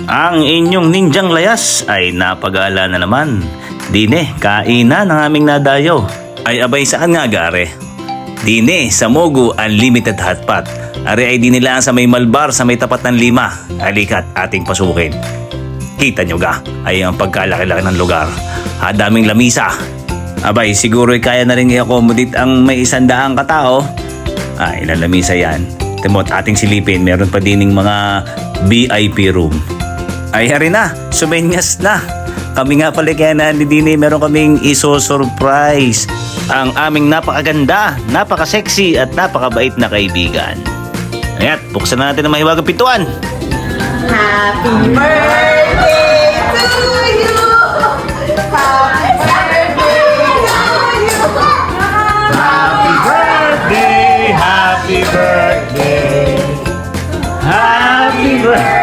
Ang inyong ninjang layas ay napag-aala na naman. Dine, kainan ng aming nadayo. Ay abay saan nga gare? Dine, sa Mogu Unlimited Hotpot. Ari ay dinilaan sa may Malbar sa may tapat ng Lima. Halika't ating pasukin. Kita nyo ga, ay ang pagkalaki-laki ng lugar. Daming lamisa. Abay, siguro ay kaya na rin i-accommodate ang may 100 katao. Ilan lamisa yan. Timot ating silipin, meron pa dining mga VIP room. Ay hari na, sumenyas na. Kami nga pala kaya na ni Dini, meron kaming iso-surprise. Ang aming napakaganda, napaka-sexy at napakabait na kaibigan. Ayan, buksan na natin ang mahiwagang pintuan. Happy birthday to you! Happy birthday to you! Happy birthday! Happy birthday! Happy birthday!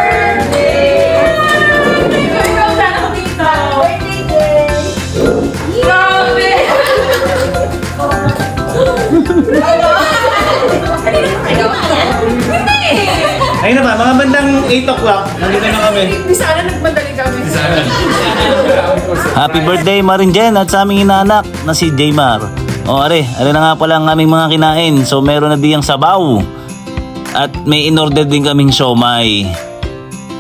Ayun na ba, mga bandang 8 o'clock, nandito na kami. Di sana nagmadali kami. Happy birthday Marinjen at sa aming inaanak na si Jaymar. Are na nga pala ang aming mga kinain. So meron na diyang sabaw. At may in-order din kaming siomay.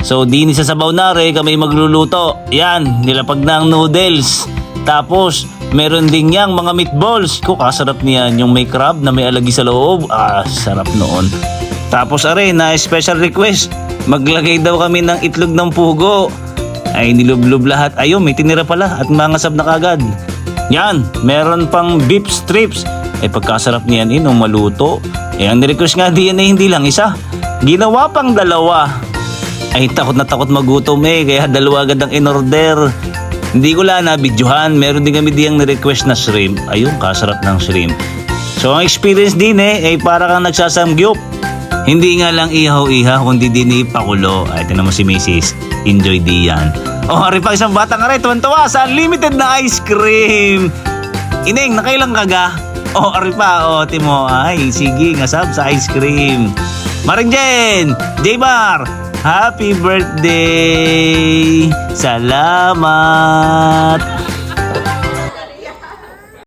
So din sa sabaw na kami magluluto. Yan, nilapag na ang noodles. Tapos meron din yang mga meatballs. Kasarap niyan yung may crab na may alagi sa loob. Sarap noon. Tapos na special request. Maglagay daw kami ng itlog ng pugo. Ay nilublob lahat. Ayun, may tinira pala at mangasab na kagad. Yan, meron pang beef strips. Pagkasarap niyan nung maluto. Ang nirequest nga diyan hindi lang isa. Ginawa pang 2. Ay takot na takot magutom kaya 2 agad ang in-order. Hindi ko lang nabidyohan. Meron din kami diyang nirequest na shrimp. Ayun, kasarap ng shrimp. So ang experience din para kang nagsasamgyup. Hindi nga lang ihaw-ihaw kundi din ipakulo. Ay tinan mo si Mrs. Enjoy diyan. Hari pa isang batang tuwan-tuwa sa unlimited na ice cream. Ineng, nakailang kaga? Hari pa, timo. Ay, sige, ngasab sa ice cream. Marinjen, Jaybar, happy birthday! Salamat!